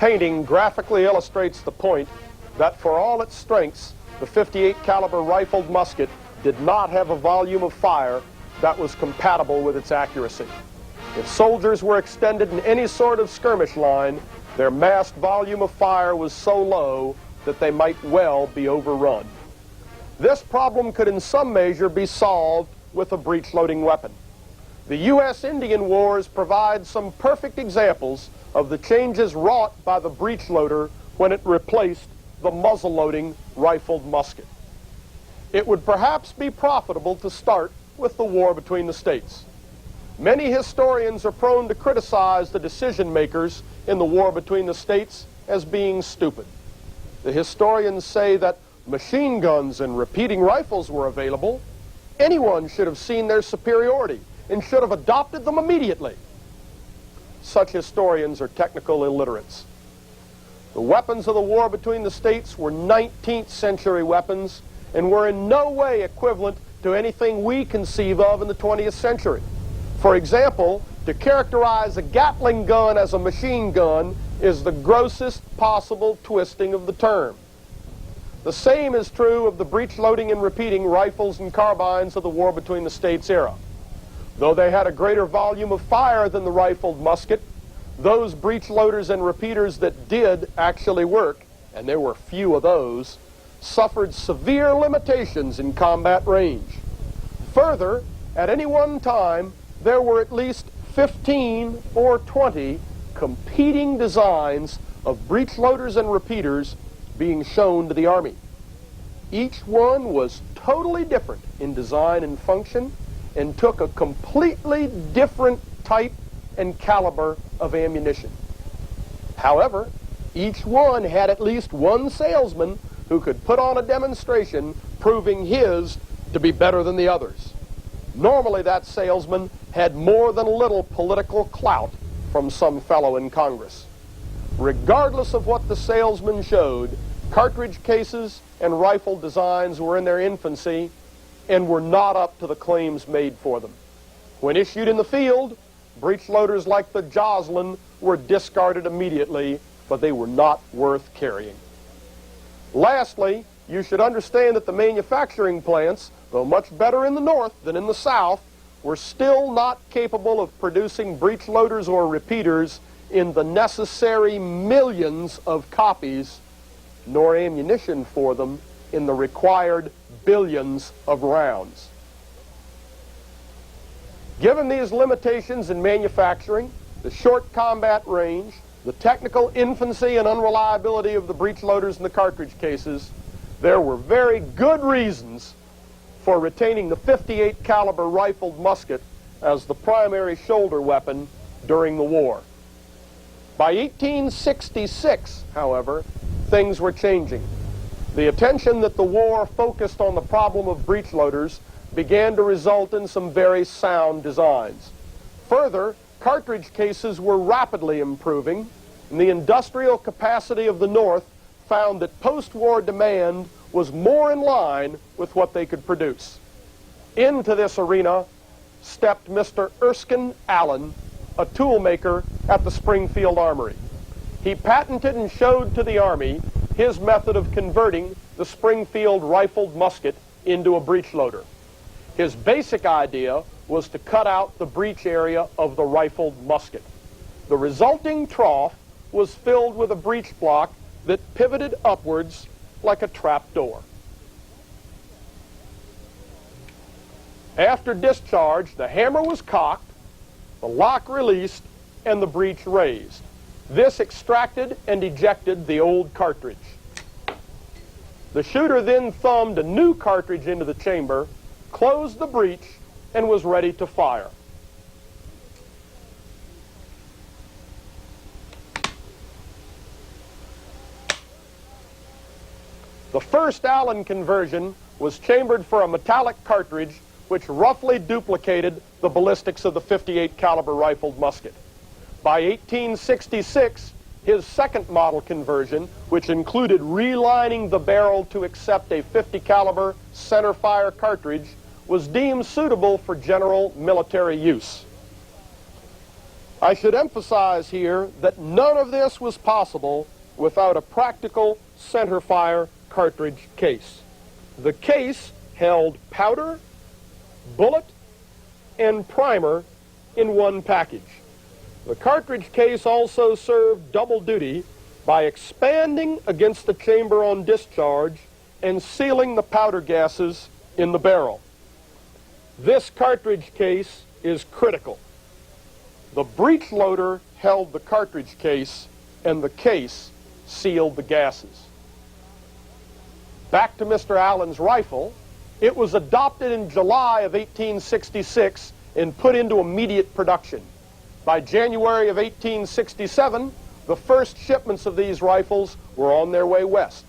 painting graphically illustrates the point that for all its strengths, the .58 caliber rifled musket did not have a volume of fire that was compatible with its accuracy. If soldiers were extended in any sort of skirmish line, their massed volume of fire was so low that they might well be overrun. This problem could in some measure be solved with a breech-loading weapon. The U.S. Indian Wars provide some perfect examples of the changes wrought by the breech-loader when it replaced the muzzle-loading rifled musket. It would perhaps be profitable to start with the war between the states. Many historians are prone to criticize the decision makers in the war between the states as being stupid. The historians say that machine guns and repeating rifles were available. Anyone should have seen their superiority and should have adopted them immediately. Such historians are technical illiterates. The weapons of the war between the states were 19th century weapons and were in no way equivalent to anything we conceive of in the 20th century. For example, to characterize a Gatling gun as a machine gun is the grossest possible twisting of the term. The same is true of the breech-loading and repeating rifles and carbines of the war between the states era. Though they had a greater volume of fire than the rifled musket, those breech-loaders and repeaters that did actually work, and there were few of those, suffered severe limitations in combat range. Further, at any one time, there were at least 15 or 20 competing designs of breech-loaders and repeaters being shown to the Army. Each one was totally different in design and function and took a completely different type and caliber of ammunition. However, each one had at least one salesman who could put on a demonstration proving his to be better than the others. Normally that salesman had more than a little political clout from some fellow in Congress. Regardless of what the salesman showed, cartridge cases and rifle designs were in their infancy and were not up to the claims made for them. When issued in the field, breech-loaders like the Joslin were discarded immediately, but they were not worth carrying. Lastly, you should understand that the manufacturing plants, though much better in the North than in the South, were still not capable of producing breech-loaders or repeaters in the necessary millions of copies, nor ammunition for them in the required billions of rounds. Given these limitations in manufacturing, the short combat range, the technical infancy and unreliability of the breech-loaders and the cartridge cases, there were very good reasons for retaining the .58 caliber rifled musket as the primary shoulder weapon during the war. By 1866, however, things were changing. The attention that the war focused on the problem of breech-loaders began to result in some very sound designs. Further, cartridge cases were rapidly improving, and the industrial capacity of the North found that post-war demand was more in line with what they could produce. Into this arena stepped Mr. Erskine Allen, a toolmaker at the Springfield Armory. He patented and showed to the Army his method of converting the Springfield rifled musket into a breech loader. His basic idea was to cut out the breech area of the rifled musket. The resulting trough was filled with a breech block that pivoted upwards like a trap door. After discharge, the hammer was cocked, the lock released, and the breech raised. This extracted and ejected the old cartridge. The shooter then thumbed a new cartridge into the chamber, closed the breech, and was ready to fire. The first Allen conversion was chambered for a metallic cartridge which roughly duplicated the ballistics of the .58 caliber rifled musket. By 1866, his second model conversion, which included relining the barrel to accept a .50 caliber center fire cartridge, was deemed suitable for general military use. I should emphasize here that none of this was possible without a practical centerfire cartridge case. The case held powder, bullet, and primer in one package. The cartridge case also served double duty by expanding against the chamber on discharge and sealing the powder gases in the barrel. This cartridge case is critical. The breechloader held the cartridge case, and the case sealed the gases. Back to Mr. Allen's rifle. It was adopted in July of 1866 and put into immediate production. By January of 1867, the first shipments of these rifles were on their way west.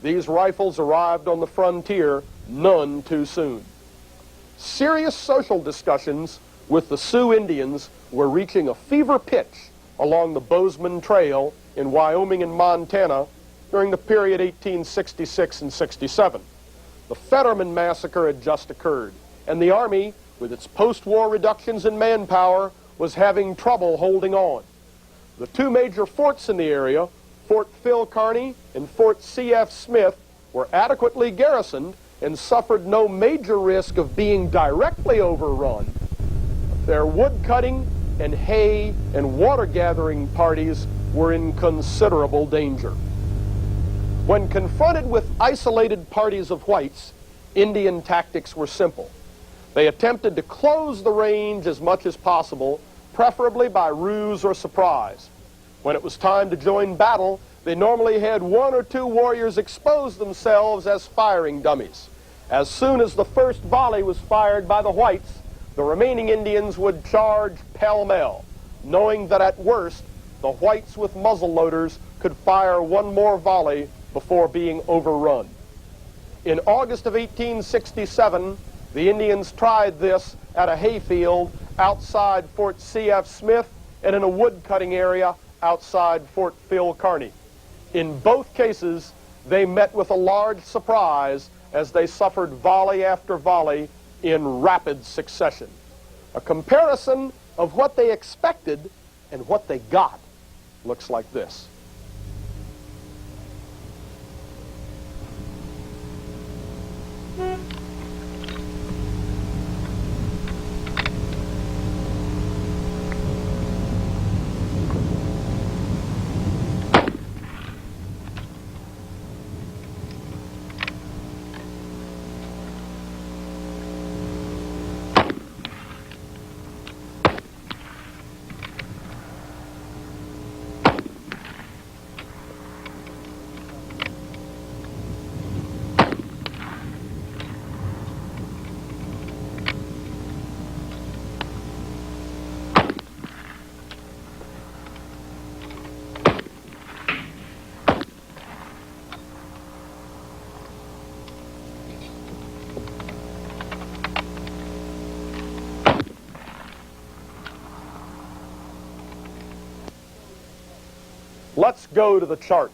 These rifles arrived on the frontier none too soon. Serious social discussions with the Sioux Indians were reaching a fever pitch along the Bozeman Trail in Wyoming and Montana during the period 1866 and 67. The Fetterman Massacre had just occurred, and the Army, with its post-war reductions in manpower, was having trouble holding on. The two major forts in the area, Fort Phil Kearny and Fort C.F. Smith, were adequately garrisoned and suffered no major risk of being directly overrun. Their wood-cutting and hay and water-gathering parties were in considerable danger. When confronted with isolated parties of whites, Indian tactics were simple. They attempted to close the range as much as possible, preferably by ruse or surprise. When it was time to join battle, they normally had one or two warriors expose themselves as firing dummies. As soon as the first volley was fired by the whites, the remaining Indians would charge pell-mell, knowing that at worst, the whites with muzzleloaders could fire one more volley before being overrun. In August of 1867, the Indians tried this at a hayfield outside Fort C.F. Smith and in a wood-cutting area outside Fort Phil Kearny. In both cases, they met with a large surprise as they suffered volley after volley in rapid succession. A comparison of what they expected and what they got looks like this. Let's go to the chart.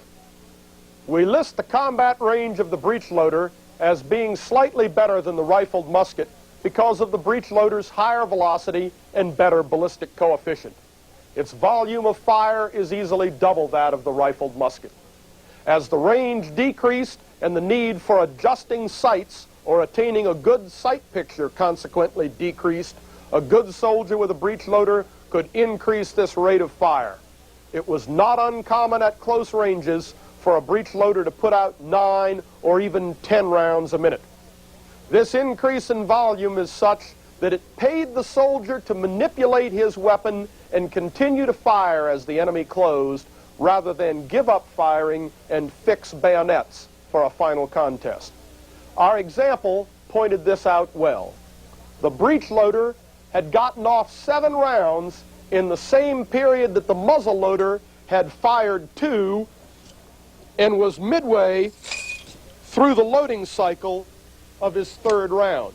We list the combat range of the breechloader as being slightly better than the rifled musket because of the breechloader's higher velocity and better ballistic coefficient. Its volume of fire is easily double that of the rifled musket. As the range decreased and the need for adjusting sights or attaining a good sight picture consequently decreased, a good soldier with a breechloader could increase this rate of fire. It was not uncommon at close ranges for a breechloader to put out 9 or even 10 rounds a minute. This increase in volume is such that it paid the soldier to manipulate his weapon and continue to fire as the enemy closed, rather than give up firing and fix bayonets for a final contest. Our example pointed this out well. The breechloader had gotten off 7 rounds in the same period that the muzzleloader had fired 2 and was midway through the loading cycle of his 3rd round.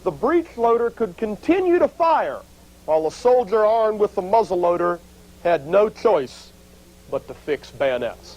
The breechloader could continue to fire while the soldier armed with the muzzleloader had no choice but to fix bayonets.